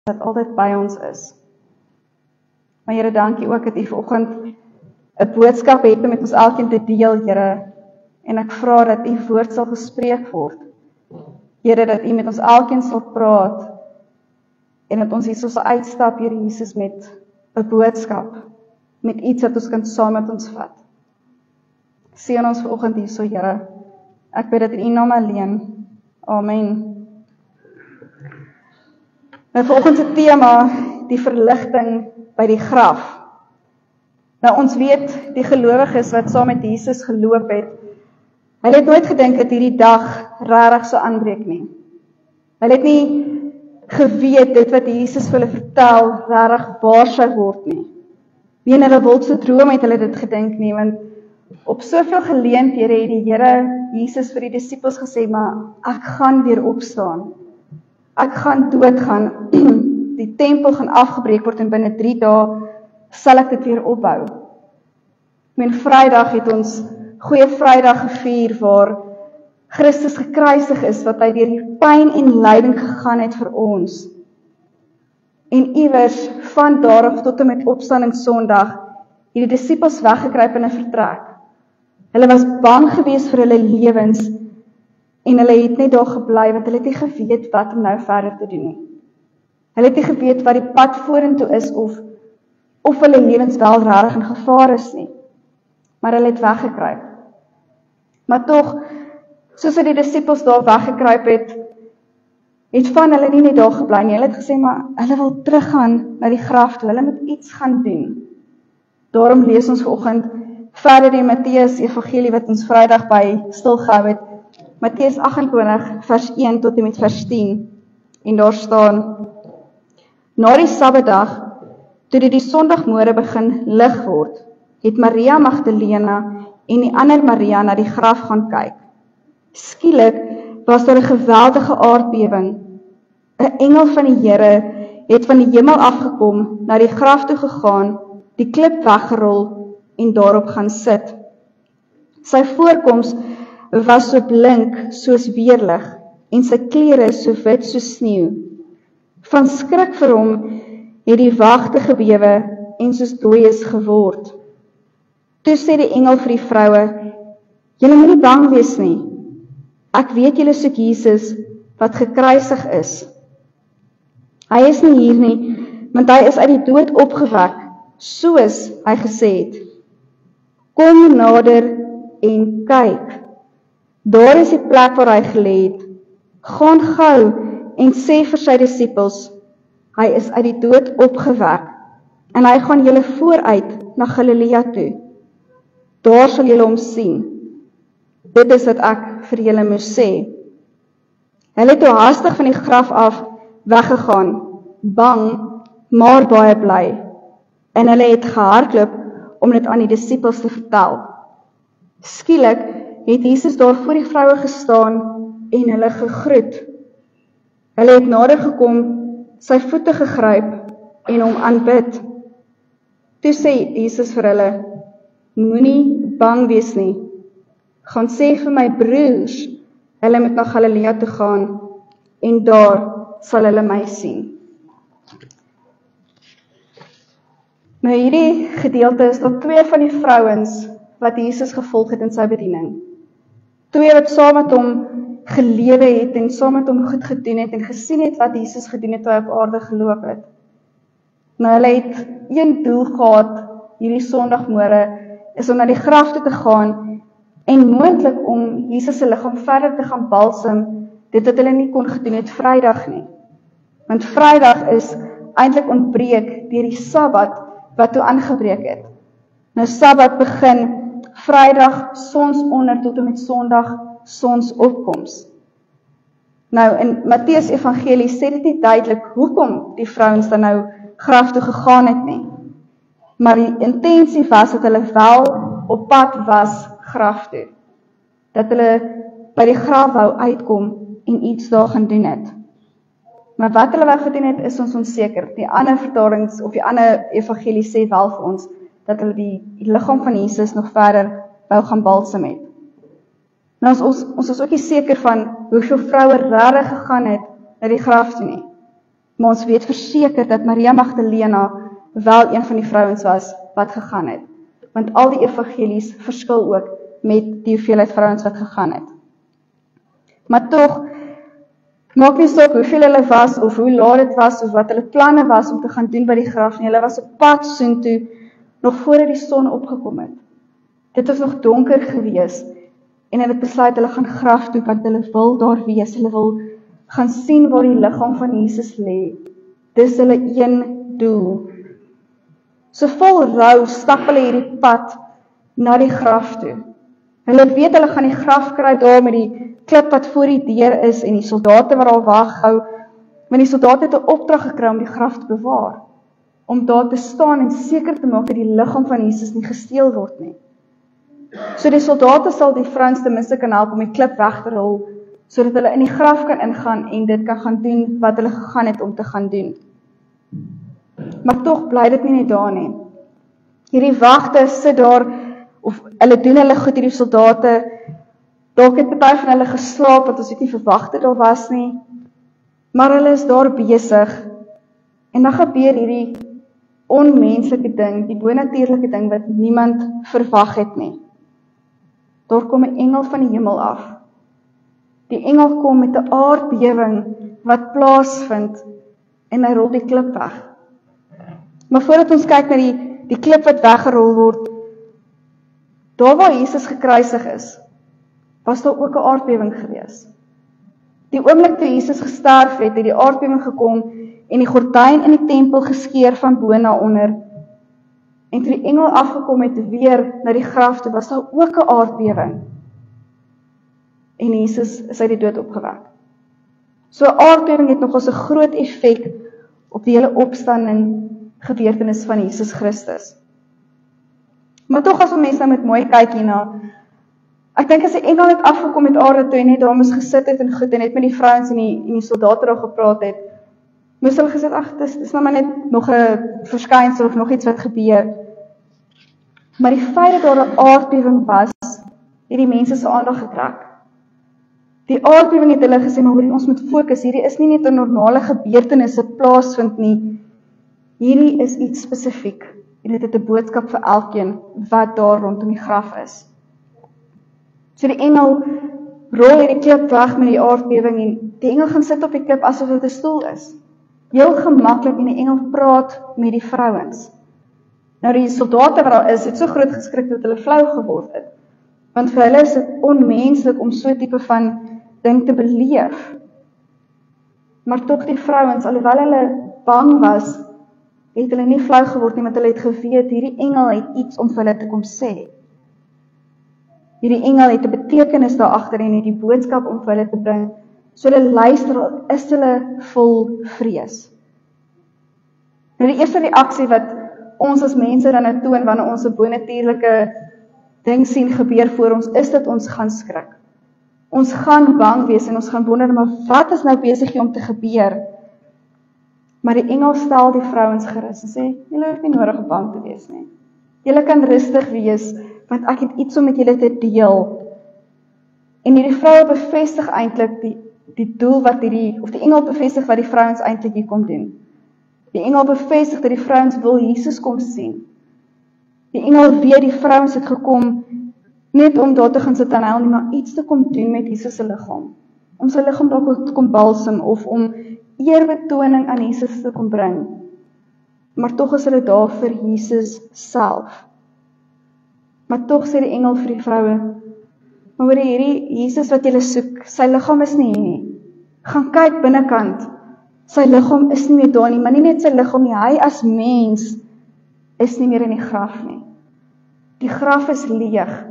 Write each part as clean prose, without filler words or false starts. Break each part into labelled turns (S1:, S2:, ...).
S1: wat altyd by ons is. Maar Here, dankie ook dat U vanoggend 'n boodskap het om met ons elkeen te deel, Here. En ek vra dat U woord sal gespreek word. Here, dat U met ons elkeen sal praat en dat ons hier sal uitstap, Here Jesus, met 'n boodskap, met iets wat ons kan saam met ons vat. Seën ons vanoggend hierso, Here. Ek bid dit in U naam alleen. Amen. Nou vanoggend se tema, die verligting by die graf. Nou ons weet, die gelowiges wat saam met Jesus geloop het, hulle het nooit gedink dat hierdie dag regtig sou aanbreek nie. Hulle het nie geweet dit wat Jesus vir hulle vertel regtig waar sou word nie. Nie in hulle wildste droom het hulle dit gedink nie, want op soveel geleenthede het die Here Jesus vir die disippels gesê, maar ek gaan weer opstaan. Ek gaan doodgaan. Die tempel gaan afgebreek word en binne 3 dae sal ek dit weer opbou. Vrydag het ons Goeie Vrydag gevier waar Christus gekruisig is, wat hy deur die pyn en lyding gegaan het vir ons. En iewers van daar af tot en met opstanding Sondag het die disippels weggekruip in 'n vertrek. Hulle was bang geweest vir hulle lewens en hulle het net daar gebly want hulle het nie geweet wat om nou verder te doen nie. Hulle het nie geweet wat die pad vorentoe is of hulle lewens wel regtig in gevaar is nie. Maar hulle het weggekruip. Maar tog, soos die disippels daar weggekruip het van hulle nie net daar gebly nie. Hulle het gesê, maar hulle wil teruggaan na die graf toe. Hulle moet iets gaan doen. Daarom lees ons vanoggend verder in Matteus Evangelie wat ons Vrydag by stilgehou het. Matteus 28 vers 1 tot en met vers 10. En daar staan: Na die Sabbatdag, toe dit die Sondagmôre begin lig word, het Maria Magdalena en die ander Maria na die graf gaan kyk. Skielik was daar 'n geweldige aardbewing. 'n Engel van die Here het van die hemel afgekom, na die graf toe gegaan, die klip weggerol en daarop gaan sit. Sy voorkoms was so blink soos weerlig en sy klere so wit soos sneeu. Van skrik vir hom het die wagte gebewe en soos dooies geword. Toe sê die engel vir die vroue: Julle moet nie bang wees nie. Ek weet julle soek Jesus wat gekruisig is. Hy is nie hier nie, want hy is uit die dood opgewek, soos hy gesê het. Kom nader en kyk. Daar is die plek waar hy gelê het. Gaan gou en sê vir sy disippels, hy is uit die dood opgewek en hy gaan julle vooruit na Galilea toe. Daar sal julle hom sien. Dit is wat ek vir julle moes sê. Hulle het toe haastig van die graf af weggegaan, bang, maar baie bly. En hulle het gehardloop om dit aan die disippels te vertel. Skielik het Jesus daar voor die vroue gestaan en hulle gegroet. Hulle het nader gekom, sy voete gegryp en hom aanbid. Toe sê Jesus vir hulle: Moenie bang wees nie. Gaan sê vir my broers, hulle moet na Galilea toe gaan en daar sal hulle my sien. Nou hierdie gedeelte is tot 2 van die vrouens wat Jesus gevolg het in sy bediening. 2 wat saam met hom gelewe het en saam met hom goed gedoen het en gesien het wat Jesus gedoen het toe hy op aarde geloop het. Nou hulle het een doel gehad hierdie Sondagmôre, is om na die graf toe te gaan en moontlik om Jesus se liggaam verder te gaan balsem, dit wat hulle nie kon gedoen het Vrydag nie. Want Vrydag is eintlik ontbreek deur die Sabbat wat toe aangebreek het. Nou Sabbat begin Vrydag sonsonder tot en met Sondag sonsopkoms. Nou in Matteus Evangelie sê dit nie duidelik hoekom die vrouens dan nou graf toe gegaan het nie. Maar die intensie was dat hulle wel op pad was graf toe. Dat hulle by die graf wou uitkom en iets daar gaan doen het. Maar wat hulle wou gedoen het is ons onseker. Die ander vertalings of die ander evangelie sê wel vir ons dat hulle die liggaam van Jesus nog verder wou gaan balsem het. Nou ons is ook nie seker van hoeveel vroue regtig gegaan het na die graf toe nie. Maar ons weet verseker dat Maria Magdalena wel een van die vrouens was wat gegaan het. Want al die evangelies verskil ook met die hoeveelheid vrouens wat gegaan het. Maar tog, maak nie saak hoeveel hulle was, of hoe laat dit was, of wat hulle planne was om te gaan doen by die graf nie. Hulle was op pad soontoe, nog voordat die son opgekom het. Dit was nog donker gewees, en hulle het besluit, hulle gaan graf toe, want hulle wil daar wees, hulle wil gaan sien waar die liggaam van Jesus lê. Dis hulle een doel. So vol rou stap hulle hierdie pad na die graf toe. Hulle weet hulle gaan die graf kry daar met die klip wat voor die deur is en die soldate wat daar wag hou, want die soldate het 'n opdrag gekry om die graf te bewaar, om daar te staan en seker te maak dat die liggaam van Jesus nie gesteel word nie. So die soldate sal die vrouens ten minste kan help om die klip weg te rol, sodat hulle in die graf kan ingaan en dit kan gaan doen wat hulle gegaan het om te gaan doen. Maar tog bly dit nie net daar nie. Hierdie wagte sit daar, of hulle doen hulle goed, hierdie soldate, dalk het party van hulle geslaap, wat ons het nie verwag het daar was nie, maar hulle is daar besig, en dan gebeur hierdie onmenslike ding, die bonatuurlike ding wat niemand verwag het nie. Daar kom 'n engel van die hemel af. Die engel kom met 'n aardbewing wat plaasvind, en hy rol die klip weg. Maar voordat ons kyk na die klip wat weggerol word, daar waar Jesus gekruisig is, was daar ook 'n aardbewing gewees. Die oomblik toe Jesus gesterf het die aardbewing gekom en die gordyn in die tempel geskeur van bo na onder. En toe die engel afgekom het weer na die graf toe, was daar ook 'n aardbewing. En Jesus is uit die dood opgewek. So 'n aardbewing het nogals 'n groot effek op die hele opstanding gebeurtenis van Jesus Christus. Maar tog as mense nou met mooi kyk hierna, ek dink as 'n engel het afgekom met aarde toe en net daar moes gesit het en goed en net met die vrouens en die soldate daar gepraat het, moes hulle gesê, ag, dis nou maar net nog 'n verskynsel of nog iets wat gebeur. Maar die feit dat daar 'n aardbewing was, het die mense se aandag getrek. Die aardbewing het hulle gesê, maar hoorie, ons moet fokus, hierdie is nie net 'n normale gebeurtenis wat plaasvind nie, hierdie is iets spesifiek, en dit het 'n boodskap vir elkeen wat daar rondom die graf is. So die engel rol hierdie klip weg met die aardbewing en die engel gaan sit op die klip asof dit 'n stoel is. Heel gemaklik en die engel praat met die vrouens. Nou die soldate wat daar is, het so groot geskrik dat hulle flou geword het. Want vir hulle is dit onmenslik om so 'n tipe van ding te beleef. Maar tog die vrouens, alhoewel hulle bang was, het hulle nie flou geword nie, want hulle het geweet, hierdie engel het iets om vir hulle te kom sê. Hierdie engel het 'n betekenis daar agter en het die boodskap om vir hulle te bring. So hulle luister, al is hulle vol vrees. Nou die eerste reaksie wat ons as mense dan nou toon wanneer ons 'n bonatuurlike ding sien gebeur voor ons, is dat ons gaan skrik. Ons gaan bang wees en ons gaan wonder, maar wat is nou besig om te gebeur? Maar die engel stel die vrouens gerus en sê, julle hoef nie nodig om bang te wees nie. Julle kan rustig wees, want ek het iets om met julle te deel. En hierdie vroue bevestig eintlik die doel wat die engel bevestig wat die vrouens eintlik hier kom doen. Die engel bevestig dat die vrouens wil Jesus kom sien. Die engel weet die vrouens het gekom net om daar te gaan sit en huil nie, maar iets te kom doen met Jesus se liggaam. Om sy liggaam dalk te kom balsem of om eerbetoning aan Jesus te kom bring. Maar tog is hulle daar vir Jesus self. Maar tog sê die engel vir die vroue, maar hoor hierdie Jesus wat julle soek, sy liggaam is nie hier nie. Gaan kyk binnekant. Sy liggaam is nie meer daar nie, maar nie net sy liggaam nie, hy as mens is nie meer in die graf nie. Die graf is leeg.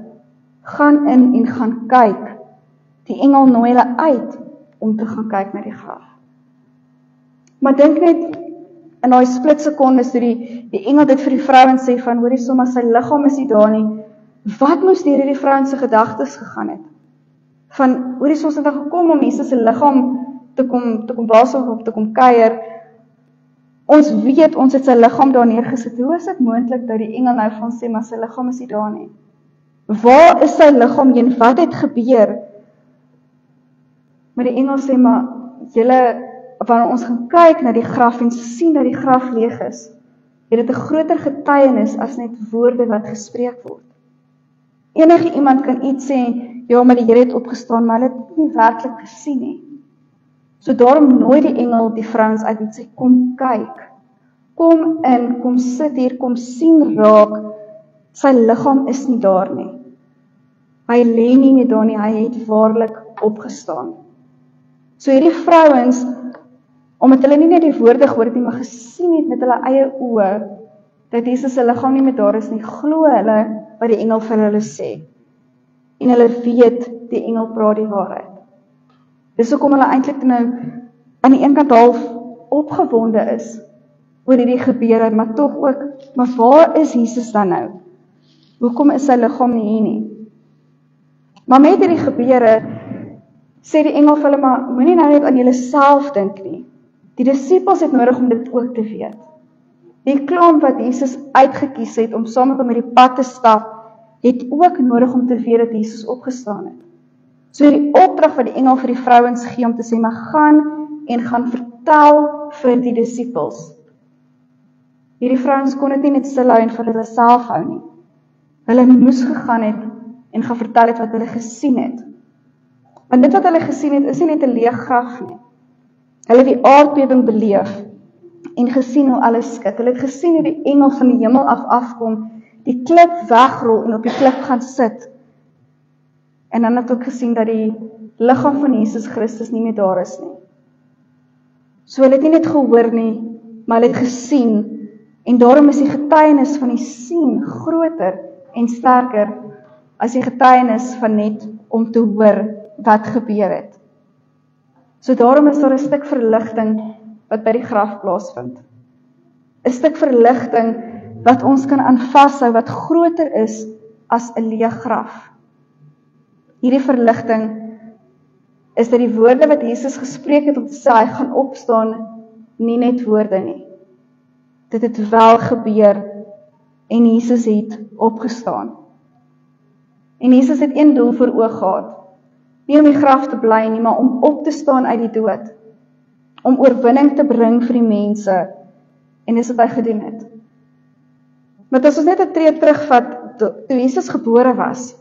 S1: Gaan in en gaan kyk. Die engel nooi hulle uit om te gaan kyk na die graf. Maar dink net in daai split sekondes toe die engel dit vir die vrouens sê van, hoorie sommer sy liggaam is nie daar nie. Wat moes deur hierdie vrouens se gedagtes gegaan het? Van, hoorie ons het gekom om Jesus se liggaam te kom wasel of te kom kuier. Ons weet, ons het sy liggaam daar neergesit. Hoe is dit moontlik dat die engel nou van sê, maar sy liggaam is nie daar nie? Waar is sy liggaam heen? Wat het gebeur? Maar die engel sê, maar julle wanneer ons gaan kyk na die graf en sien dat die graf leeg is, het dit 'n groter getuienis as net woorde wat gespreek word. Enige iemand kan iets sê, ja, maar die Here het opgestaan, maar hulle het dit nie werklik gesien nie. So daarom nooi die engel die vrouens uit en sê, kom kyk, kom in, kom sit hier, kom sien raak, sy liggaam is nie daar nie. Hy lê nie meer daar nie, hy het waarlik opgestaan. So hierdie vrouens, omdat hulle nie net die woorde gehoor het nie, maar gesien het met hulle eie oë, dat Jesus se liggaam nie meer daar is nie, glo hulle wat die engel vir hulle sê. En hulle weet, die engel praat die waarheid. Dis hoekom hulle eintlik nou aan die een kant half opgewonde is oor hierdie gebeure, maar tog ook, maar waar is Jesus dan nou? Hoekom is sy liggaam nie hier nie? Maar met hierdie gebeure, sê die engel vir hulle, maar moenie nou net aan julleself dink nie. Die disippels het nodig om dit ook te weet. Die klomp wat Jesus uitgekies het om saam met hom hierdie pad te stap, het ook nodig om te weet dat Jesus opgestaan het. So die opdrag wat die engel vir die vrouens gee om te sê, maar gaan vertel vir die disippels. Hierdie vrouens kon dit nie net stil hou en vir hulle self hou nie. Hulle moes gegaan het en gaan vertel het wat hulle gesien het. Want dit wat hulle gesien het, is nie net 'n leeg graf nie. Hulle het die aardbewing beleef en gesien hoe alles skud. Hulle het gesien hoe die engel van die hemel afkom, die klip wegrol en op die klip gaan sit. En dan het ook gesien dat die liggaam van Jesus Christus nie meer daar is nie. So hulle het nie net gehoor nie, maar hulle het gesien, en daarom is die getuienis van die sien groter en sterker as die getuienis van net om te hoor wat gebeur het. So daarom is daar 'n stuk verligting wat by die graf plaasvind. 'n Stuk verligting wat ons kan aan vashou, wat groter is as 'n leë graf. Hierdie verligting is dat die woorde wat Jesus gespreek het om te sê, hy gaan opstaan, nie net woorde nie. Dit het wel gebeur, en Jesus het opgestaan. En Jesus het een doel voor oog gehad, nie om die graf te bly nie, maar om op te staan uit die dood, om oorwinning te bring vir die mense, en dis wat hy gedoen het. Maar as ons net 'n tree terugvat, toe Jesus gebore was,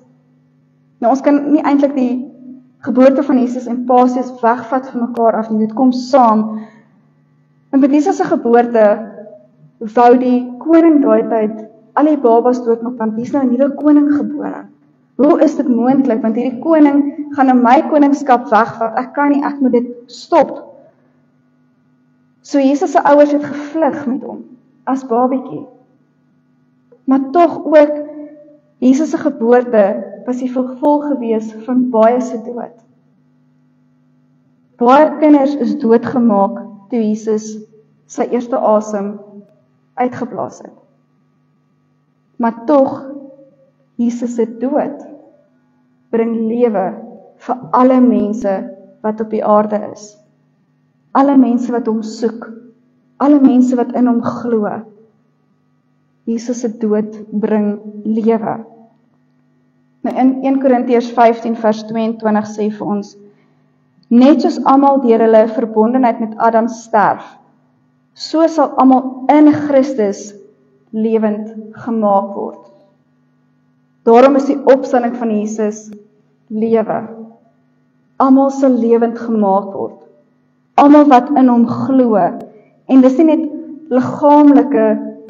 S1: nou ons kan nie eintlik die geboorte van Jesus en Paasies wegvat van mekaar af nie, dit kom saam. En met Jesus se geboorte, wou die koning daai tyd, al die babas doodmaak, want hier is nou 'n nuwe koning gebore. Hoe is dit moontlik? Want hierdie koning gaan nou my koningskap wegvat, ek kan nie, ek moet dit stop. So Jesus se ouers het gevlug met hom, as babietjie. Maar tog ook, Jesus se geboorte was die gevolg gewees van baie se dood. Baie kinders is doodgemaak toe Jesus sy eerste asem uitgeblaas het. Maar tog, Jesus se dood bring lewe vir alle mense wat op die aarde is. Alle mense wat hom soek, alle mense wat in hom glo. Jesus se dood bring lewe. Nou in 1 Korintiërs 15 vers 22 sê vir ons, net soos almal deur hulle verbondenheid met Adam sterf, so sal almal in Christus lewend gemaak word. Daarom is die opstanding van Jesus lewe. Almal sal lewend gemaak word. Almal wat in hom glo. En dis nie net liggaamlike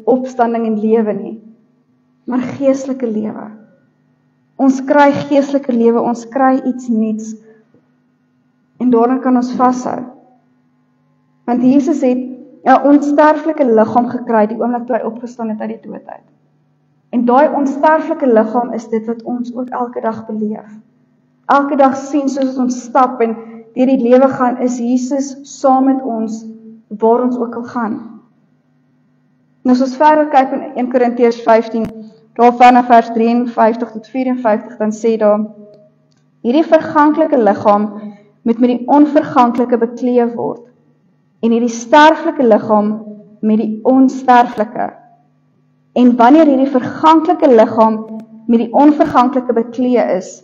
S1: opstanding en lewe nie, maar geestelike lewe. Ons kry geestelike lewe, ons kry iets nuuts. En daarin kan ons vashou. Want Jesus het 'n onsterflike liggaam gekry die oomblik toe hy opgestaan het uit die dood uit. En daai onsterflike liggaam is dit wat ons ook elke dag beleef. Elke dag sien soos ons stap en deur die lewe gaan, is Jesus saam met ons waar ons ook al gaan. Nou as ons verder kyk in 1 Korintiërs 15, daar vanaf vers 53 tot 54, dan sê daar, hierdie verganklike liggaam moet met die onverganklike bekleed word, en hierdie sterflike liggaam met die onsterflike. En wanneer hierdie verganklike liggaam met die onverganklike bekleed is,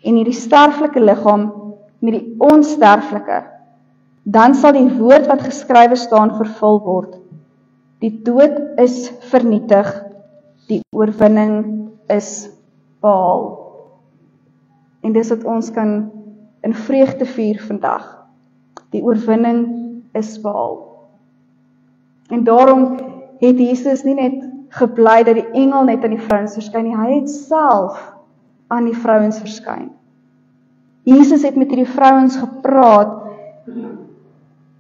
S1: en hierdie sterflike liggaam met die onsterflike, Dan sal die woord wat geskrywe staan vervul word. Die dood is vernietig, die oorwinning is behaal. En dis wat ons kan in vreugde vier vandag. Die oorwinning is behaal. En daarom het Jesus nie net gebly dat die engel net aan die vrouens verskyn nie, hy het self aan die vrouens verskyn. Jesus het met hierdie vrouens gepraat,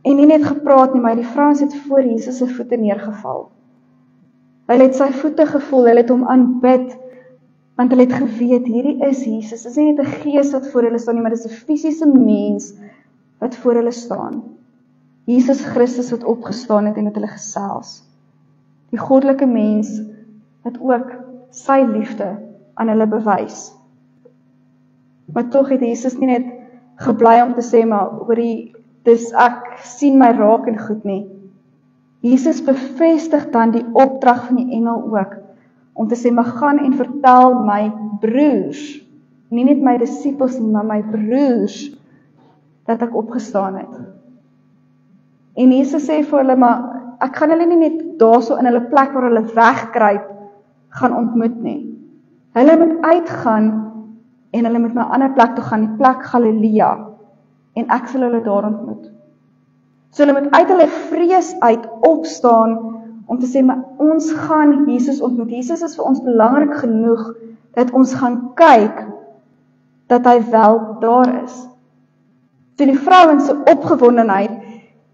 S1: en nie net gepraat nie, maar die vrouens het voor Jesus se voete neergeval. Hulle het sy voete gevoel, hulle het hom aanbid, want hulle het geweet, hierdie is Jesus. Dit is nie net 'n gees wat voor hulle staan nie, maar dit is 'n fisiese mens wat voor hulle staan. Jesus Christus wat opgestaan het en met hulle gesels. Die goddelike mens wat ook sy liefde aan hulle bewys. Maar tog het Jesus nie net gebly om te sê, maar dis ek sien my raak en goed nie. Jesus bevestig dan die opdrag van die engel ook, om te sê, maar gaan en vertel my broers, nie net my disippels nie, maar my broers, dat ek opgestaan het. En Jesus sê vir hulle, maar ek gaan hulle nie net daarso in hulle plek waar hulle wegkruip, gaan ontmoet nie. Hulle moet uitgaan, en hulle moet na 'n ander plek toe gaan, die plek Galilea, en ek sal hulle daar ontmoet. So hulle moet uit hulle vrees uit opstaan, om te sê, maar ons gaan Jesus ontmoet. Jesus is vir ons belangrik genoeg, dat ons gaan kyk, dat hy wel daar is. So die vrouens se opgewondenheid,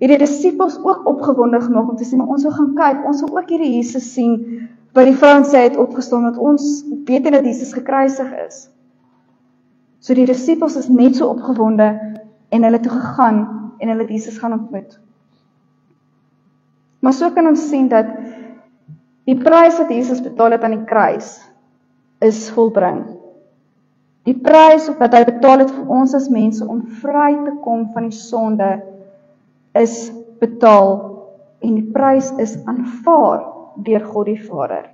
S1: het die disippels ook opgewonde gemaak, om te sê, maar ons wil gaan kyk, ons wil ook hierdie Jesus sien, wat die vrouens sê het opgestaan, dat ons weet dat Jesus gekruisig is. So die disippels is net so opgewonde, en hulle toe gegaan, en hulle Jesus gaan ontmoet. Maar so kan ons sien dat die prys wat Jesus betaal het aan die kruis, is volbring. Die prys wat hy betaal het vir ons as mense, om vry te kom van die sonde, is betaal, en die prys is aanvaar deur God die Vader.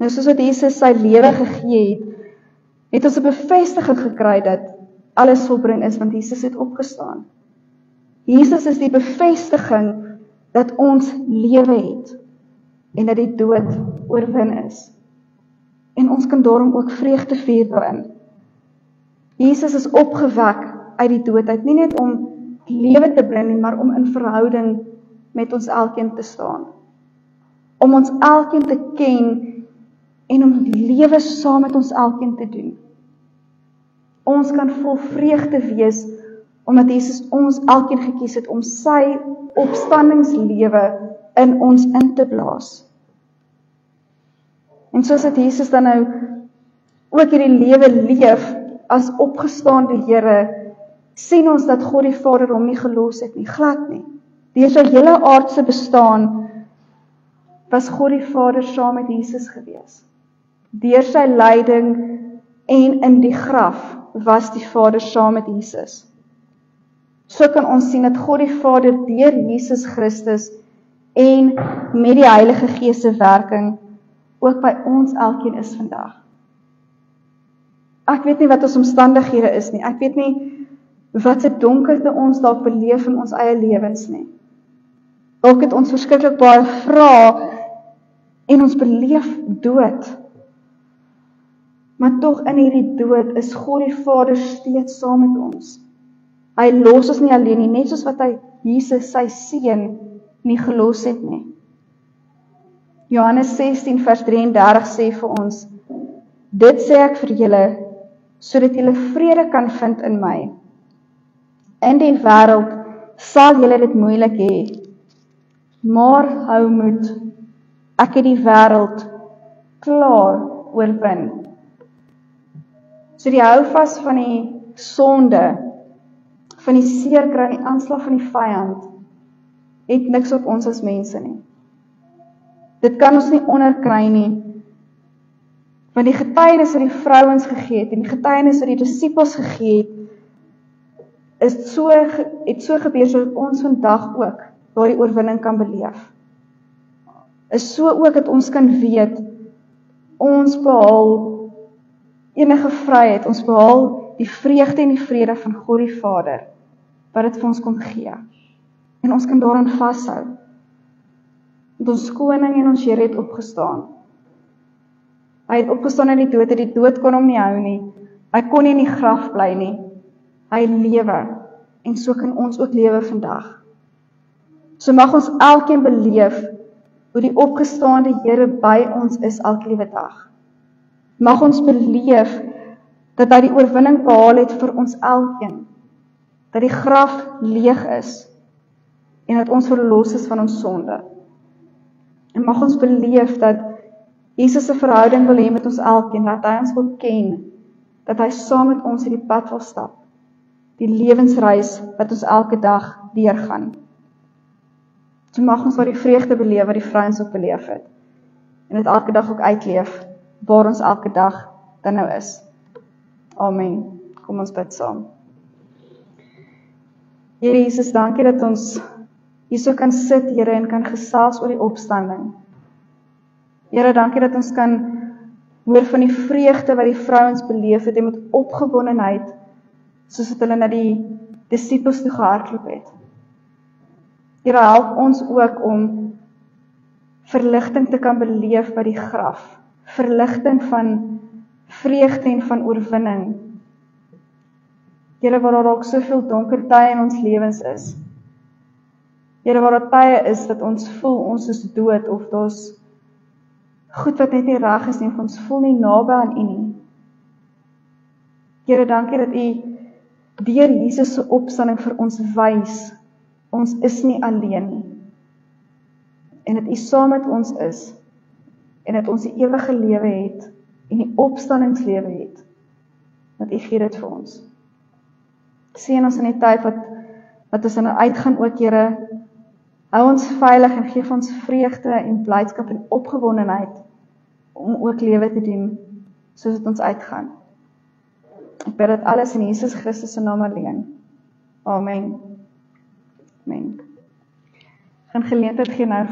S1: Nou soos wat Jesus sy lewe gegee het ons 'n bevestiging gekry dat alles volbring is, want Jesus het opgestaan. Jesus is die bevestiging dat ons lewe het, en dat die dood oorwin is. En ons kan daarom ook vreugde vier daarin. Jesus is opgewek uit die dood uit, nie net om lewe te bring nie, maar om in verhouding met ons elkeen te staan. Om ons elkeen te ken, en om die lewe saam met ons elkeen te doen. Ons kan vol vreugde wees, omdat Jesus ons elkeen gekies het, om sy opstandingslewe in ons in te blaas. En soos dat Jesus dan nou ook hierdie lewe leef, as opgestaande Here, sien ons dat God die Vader hom nie gelos het nie, glad nie. Deur sy hele aardse bestaan, was God die Vader saam met Jesus gewees. Deur sy lyding en in die graf, was die Vader saam met Jesus. So kan ons sien dat God die Vader deur Jesus Christus en met die Heilige Gees se werking ook by ons elkeen is vandag. Ek weet nie wat ons omstandighede is nie. Ek weet nie wat se donkerte ons dalk beleef in ons eie lewens nie. Dalk het ons verskriklik baie vrae en ons beleef dood. Maar tog in hierdie dood is God die Vader steeds saam met ons. Hy los ons nie alleen nie, net soos wat hy Jesus sy seun nie gelos het nie. Johannes 16 vers 33 sê vir ons, dit sê ek vir julle, sodat julle vrede kan vind in my. In die wêreld sal julle dit moeilik hê, maar hou moed, ek het die wêreld klaar oorwin. So die houvas van die sonde, van die seerkry en die aanslag van die vyand, het niks op ons as mense nie. Dit kan ons nie onderkry nie, want die getuienis wat die vrouens gegee het, en die getuienis wat die disippels gegee het, het so gebeur, sodat ons vandag ook daardie oorwinning kan beleef. Is so ook dat ons kan weet, ons behaal enige vryheid, ons behaal die vreugde en die vrede van God die Vader, wat dit vir ons kom gee. En ons kan daaraan vashou. Want ons koning en ons Here het opgestaan. Hy het opgestaan uit die dood, die dood kon hom nie hou nie. Hy kon nie in die graf bly nie. Hy lewe, en so kan ons ook lewe vandag. So mag ons elkeen beleef, hoe die opgestaande Here by ons is elke liewe dag. Mag ons beleef, dat hy die oorwinning behaal het vir ons elkeen. Dat die graf leeg is, en dat ons verlos is van ons sonde. En mag ons beleef, dat Jesus 'n verhouding wil hê met ons elkeen, dat hy ons wil ken, dat hy saam met ons hierdie pad wil stap, die lewensreis wat ons elke dag deurgaan. So mag ons die vreugde beleef wat die vrouens ook beleef het, en dit elke dag ook uitleef, waar ons elke dag dan nou is. Amen. Kom ons bid saam. Here Jesus, dankie dat ons hier so kan sit, Here, en kan gesels oor die opstanding. Here, dankie dat ons kan hoor van die vreugde wat die vrouens beleef het, en met opgewondenheid, soos wat hulle na die disippels toe gehardloop het. Here, help ons ook om verligting te kan beleef by die graf, verligting van vreugde en van oorwinning. Here, waar daar ook soveel donker tye in ons lewens is. Here, waar daar tye is dat ons voel ons is dood, of daar's goed wat net nie reg is nie, of ons voel nie naby aan U nie. Here, dankie dat U deur Jesus se opstanding vir ons wys, ons is nie alleen nie. En dat U saam met ons is, en dat ons die ewige lewe het, en die opstandingslewe het, dat U gee dit vir ons. Seën ons in die tyd wat ons nou uitgaan ook, Here, hou ons veilig en gee ons vreugde en blydskap en opgewondenheid, om ook lewe te doen, soos dit ons uitgaan. Ek bid dit alles in Jesus Christus se naam alleen. Amen. Amen. Gaan geleentheid gee nou